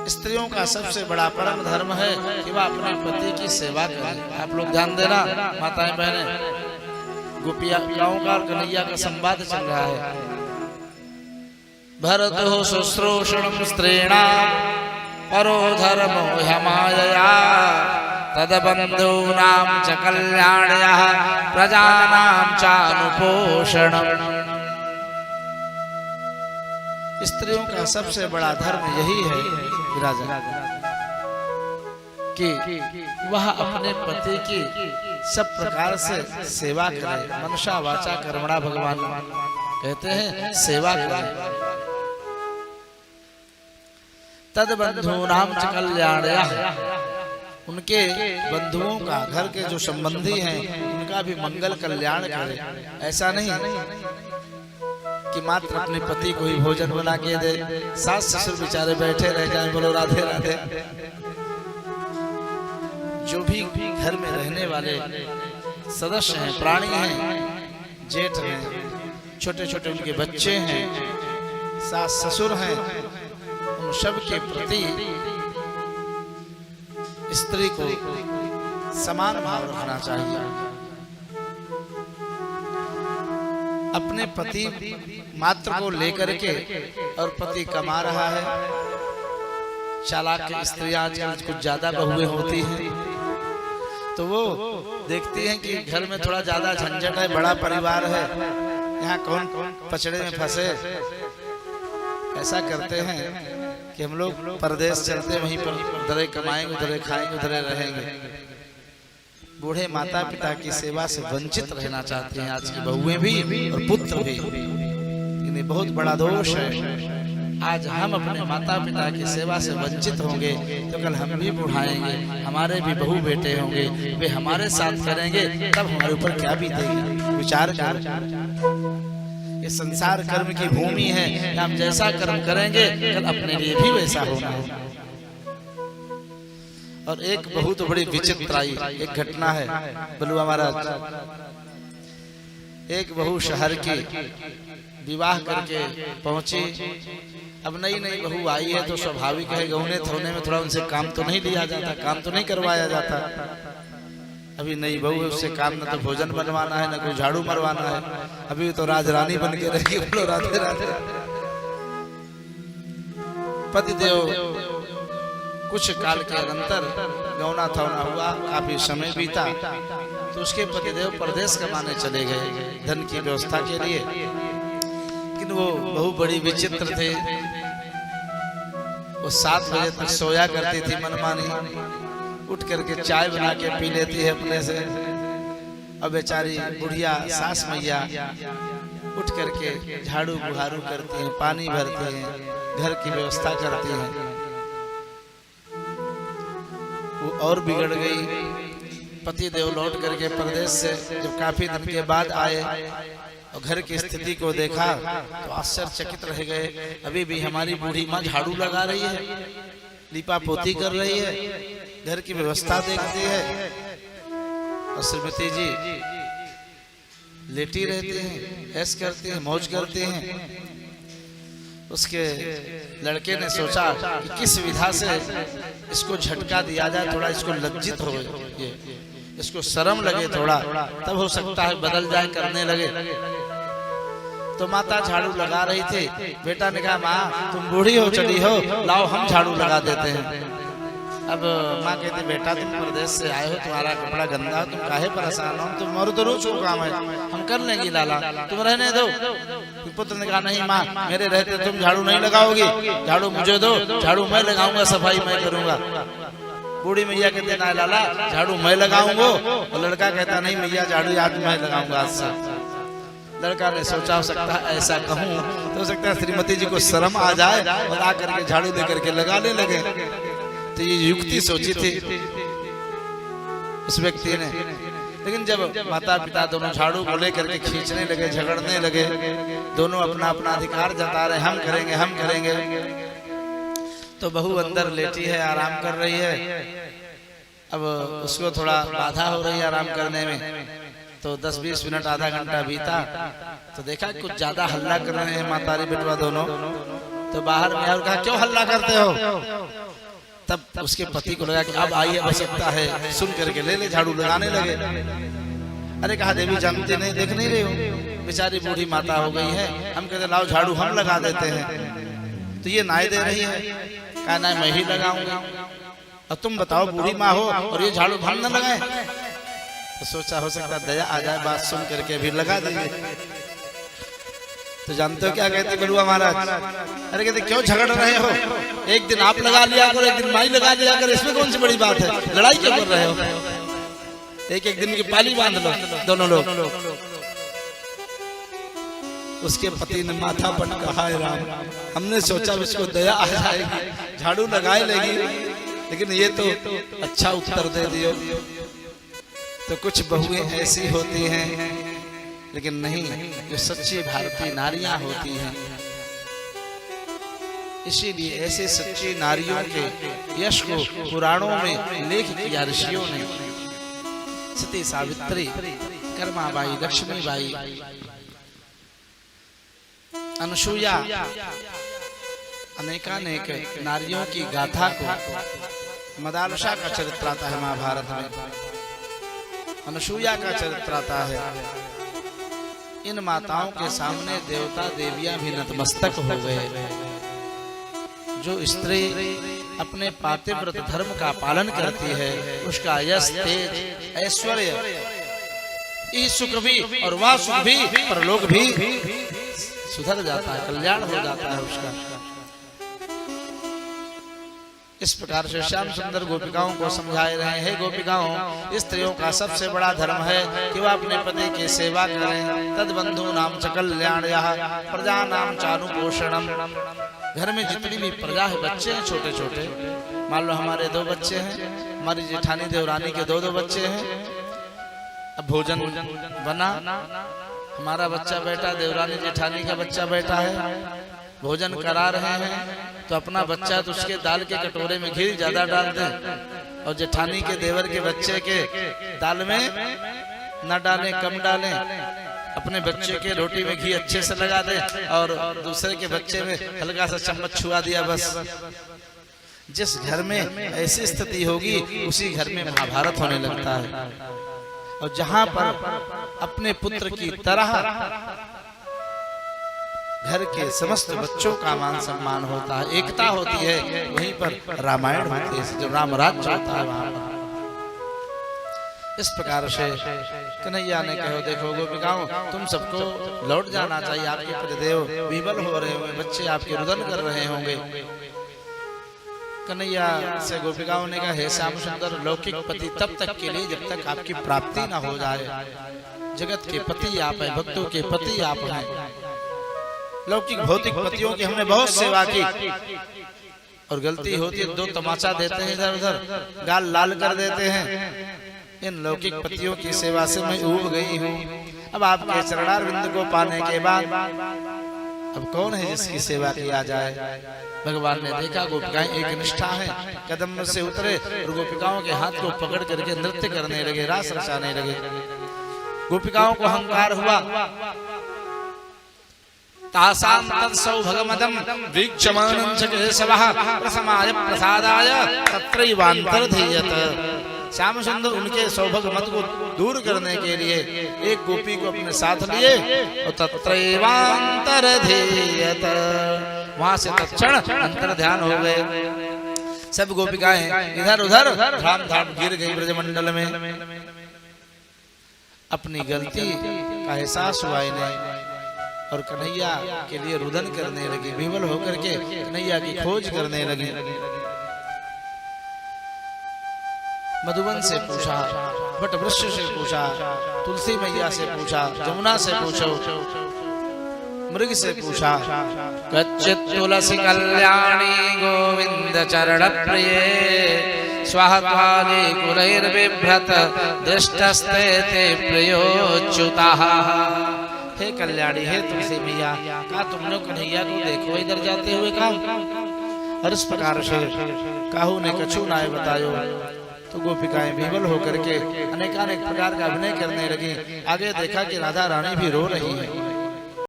स्त्रियों का सबसे बड़ा परम धर्म है कि वह अपने पति की सेवा करे। आप लोग ध्यान देना, माताएं बहनें, गोपिया गाँव का और कन्हैया का संवाद चल रहा है। भरतो शुश्रूषणं स्त्रीणां परो धर्मो ह्यमायया तदबन्धूनां च कल्याण्यः प्रजानां चानुपोषणम्। स्त्रियों का सबसे बड़ा धर्म यही है राजा कि वह अपने पति की सब प्रकार से सेवा करे। मनुष्या वाचा कर्मणा भगवान कहते हैं, सेवा करे। तदबंधूनां च कल्याण्यः, उनके बंधुओं का, घर के जो संबंधी हैं उनका भी मंगल कल्याण करे। ऐसा नहीं कि मात्र अपने पति को ही भोजन बना के दे, सास ससुर बेचारे बैठे रह जाएं, बोलो राधे राधे। जो भी घर में रहने वाले सदस्य हैं, प्राणी हैं, जेठ हैं, छोटे छोटे उनके बच्चे हैं, सास ससुर हैं, उन सब के प्रति स्त्री को समान भाव रखना चाहिए। अपने पति मात्र को लेकर के, और पति कमा रहा है, चालाक स्त्रियां आजकल कुछ ज्यादा बहुएं होती हैं, तो वो देखती हैं कि घर में थोड़ा ज्यादा झंझट है, बड़ा परिवार है, यहाँ कौन पचड़े में फंसे। ऐसा करते हैं कि हम लोग परदेश चलते, वहीं पर उधरे कमाएंगे, उधरे खाएंगे, उधरे रहेंगे। बूढ़े माता पिता की सेवा से वंचित रहना चाहते हैं आज की बहुएं भी और पुत्र भी। इन्हें बहुत बड़ा दोष है। आज हम अपने माता पिता की सेवा से वंचित होंगे तो कल हम भी बुढ़ाएंगे, हमारे भी बहू बेटे होंगे, वे हमारे साथ करेंगे, तब हमारे ऊपर क्या बीतेगी। विचार कर, ये संसार कर्म की भूमि है, हम जैसा कर्म करेंगे कल अपने लिए भी वैसा होना है। और एक बहुत बड़ी विचित्र आई एक घटना है बलुआ महाराज। एक बहू शहर की विवाह करके पहुंची। अब नई नई बहू आई है तो स्वाभाविक है गौने थोने में थोड़ा उनसे काम तो नहीं लिया जाता, काम तो नहीं करवाया जाता। अभी नई बहू है, उससे काम न तो भोजन बनवाना है, न कोई झाड़ू मरवाना है। अभी तो राजरानी बन के रहेगी, बोलो राधे राधे। पतिदेव कुछ काल के अंतर गौना थौना हुआ, काफी समय बीता, तो उसके पतिदेव परदेश कमाने चले गए धन की व्यवस्था के लिए। लेकिन वो बहु बड़ी विचित्र थे। वो 7 बजे तक सोया करती थी मनमानी, उठ करके चाय बना के पी लेती है अपने से। अब बेचारी बुढ़िया सास मैया उठ करके झाड़ू बुहारू करती हैं, पानी भरती हैं, घर की व्यवस्था करती हैं। वो और बिगड़ गई। पति देव लौट करके परदेश से जब काफी दिन के बाद आए और घर की स्थिति को देखा तो आश्चर्यचकित रह गए। अभी भी हमारी बूढ़ी माँ झाड़ू लगा रही है, लीपा पोती कर रही है, घर की व्यवस्था देखती है, और श्रीमती जी लेटी रहती हैं, ऐश करती हैं, मौज करती हैं। उसके लड़के ने सोचा कि किस विधा से इसको झटका दिया जाए, थोड़ा इसको लज्जित हो, ये इसको शर्म लगे थोड़ा, तब हो सकता है बदल जाए, करने लगे। तो माता झाड़ू लगा रही थी। बेटा ने कहा, माँ तुम बूढ़ी हो चली हो, लाओ हम झाड़ू लगा देते हैं। अब माँ कहती, बेटा तुम प्रदेश से आए हो, तुम्हारा कपड़ा गंदा हो, तुम काहे परेशान हो, तुम और तो रोज काम है, हम कर लेंगे लाला, तुम रहने दो। पुत्र ने कहा, नहीं माँ, मेरे रहते तुम झाड़ू नहीं लगाओगी, झाड़ू मुझे दो, झाड़ू मैं लगाऊंगा, सफाई मैं करूंगा। बूढ़ी मैया कहते, ना लाला झाड़ू मैं लगाऊंगा। और लड़का कहता, नहीं मैया झाड़ू आज मैं लगाऊंगा आज से। लड़का ने सोचा हो सकता है ऐसा कहूँ तो हो सकता है श्रीमती जी को शर्म आ जाए और आकर के झाड़ू देकर के लगाने लगे। तो ये युक्ति सोची थी उस व्यक्ति ने। लेकिन जब माता पिता दोनों झाड़ू को लेकर के खींचने लगे, झगड़ने लगे, दोनों अपना अपना अधिकार जता रहे, हम करेंगे हम करेंगे, तो बहू अंदर लेटी है, आराम कर रही है। अब उसको थोड़ा बाधा हो रही है आराम करने में। तो 10-20 मिनट आधा घंटा बीता तो देखा कुछ ज्यादा हल्ला कर रहे हैं मातारी बेटवा दोनों। तो बाहर में और कहा, क्यों हल्ला करते हो? तब उसके पति को लगा कि अब आई आवश्यकता है, सुन करके ले ले, झाड़ू लगाने लगे। अरे कहा देवी जानते नहीं, देख नहीं रहे हो, बेचारी बूढ़ी माता हो गई है, हम कहते लाओ झाड़ू हम लगा देते हैं, तो ये नाय दे रही है। कहा ना मैं ही लगाऊंगा, और तुम बताओ बूढ़ी माँ हो और ये झाड़ू हम न लगाए। तो सोचा हो सकता दया आ जाए, बात सुन करके भी लगा देंगे। तो जानते हो क्या कहते बलुआ महाराज? अरे कहते क्यों झगड़ रहे हो, एक दिन आप लगा लिया करो, एक दिन माई लगा लिया कर, इसमें कौन सी बड़ी बात है, लड़ाई क्यों कर रहे हो? एक एक दिन की पाली बांध लो दोनों लोग। उसके पति ने माथा पटका, हाय राम, हमने सोचा इसको दया आ जाएगी, झाड़ू लगाए लेगी, लेकिन ये तो अच्छा उत्तर दे दियो। तो कुछ बहुएं ऐसी होती हैं, लेकिन नहीं, जो सच्ची भारतीय नारियां होती हैं। इसीलिए ऐसे सच्ची नारियों के यश को पुराणों में लेख किया ऋषियों ने। सती सावित्री, कर्माबाई, लक्ष्मीबाई, अनुसूया, अनेकानेक नारियों की गाथा को, मदालसा का चरित्र आता है महाभारत में, अनुसूया का चरित्र आता है। इन माताओं के सामने देवता देवियां भी नतमस्तक हो गए। जो स्त्री अपने पातिव्रत धर्म का पालन करती है, उसका यश, तेज, ऐश्वर्य, ये सुख भी और वह सुख भी, परलोक भी सुधर जाता है, कल्याण हो जाता है उसका। इस प्रकार से श्याम सुंदर गोपिकाओं को समझाए रहे हैं, गोपिकाओं, स्त्रियों का सबसे बड़ा धर्म है कि वह अपने पति की सेवा करें। तद बंधु नाम च कल्याण, प्रजा नाम चानुपोषणम। घर में जितनी भी प्रजा है, बच्चे हैं छोटे छोटे, मान लो हमारे 2 बच्चे हैं, हमारी जेठानी देवरानी के 2 बच्चे हैं। अब भोजन बना, हमारा बच्चा बैठा, देवरानी जेठानी का बच्चा बैठा है, भोजन करा रहे हैं, तो अपना बच्चा तो उसके दाल के कटोरे में घी ज्यादा डाल दें, और जेठानी के देवर के बच्चे के दाल में न डालें, कम डालें, अपने बच्चे के रोटी में घी अच्छे से लगा दें, और दूसरे के बच्चे में हल्का सा चम्मच छुआ दिया बस। जिस घर में ऐसी स्थिति होगी, उसी घर में महाभारत होने लगता है। और जहां पर अपने पुत्र की तरह घर के समस्त बच्चों का मान सम्मान होता है, एकता होती है, वहीं पर रामायण होती है, जब राम राज्य होता है वहां पर। इस प्रकार से कन्हैया ने कहो, देखो गोपिकाओं, तुम सबको लौट जाना चाहिए, आपके पतिदेव विवल हो रहे होंगे, बच्चे आपके रुदन कर रहे होंगे। कन्हैया से गोपिकाओं ने कहा, हे श्याम सुंदर, लौकिक पति तब तक के लिए जब तक आपकी प्राप्ति न हो जाए। जगत के पति आप हैं, भक्तों के पति आप हैं। लौकिक भौतिक पतियों की हमने बहुत सेवा की, और गलती होती है 2 तमाचा देते हैं इधर उधर, गाल लाल कर देते हैं। इन लौकिक पतियों की सेवा से मैं ऊब गई हूँ। अब आपके चरणारविंद को पाने के बाद अब कौन है जिसकी सेवा किया जाए? भगवान ने देखा गोपिकाएं एक निष्ठा है, कदम से उतरे और गोपिकाओं के हाथ को पकड़ करके नृत्य करने लगे, रास रचाने लगे। गोपिकाओं को अहंकार हुआ, तासां तत्सौभगमदं वीक्षमाणं च केशवः प्रसमाय प्रसादाय तत्रैवान्तर्धीयत। श्याम सुंदर उनके सौभाग मत को दूर करने के लिए एक गोपी को अपने साथ लिए और तत्रैवान्तर्धीयत, वहां से तत्क्षण अंतर ध्यान हो गए। सब गोपिकाएं इधर उधर धाम धाम गिर गई ब्रजमंडल में। अपनी गलती का एहसास हुआ इन्हें और कन्हैया के लिए रुदन करने लगी, विवल होकर के कन्हैया की खोज करने लगी। मधुवन से पूछा, बट वृक्ष से पूछा, तुलसी मैया से पूछा, जमुना से पूछो, मृग से पूछा। कच्चित् तुलसी कल्याणी गोविंद चरण प्रिये स्वाहात्वाले कुलैर्बिभ्रत दृष्टस्ते ते प्रियोच्युताः। हे कल्याणी, हे तुलसी मैया, का तुम लोग कन्हैया को देखो इधर जाते हुए काम। और इस प्रकार से काहू ने कछु नाय बतायो तो गोपिकाएं विवल होकर के अनेकानेक प्रकार का अभिनय करने लगी। आगे देखा कि राधा रानी भी रो रही है।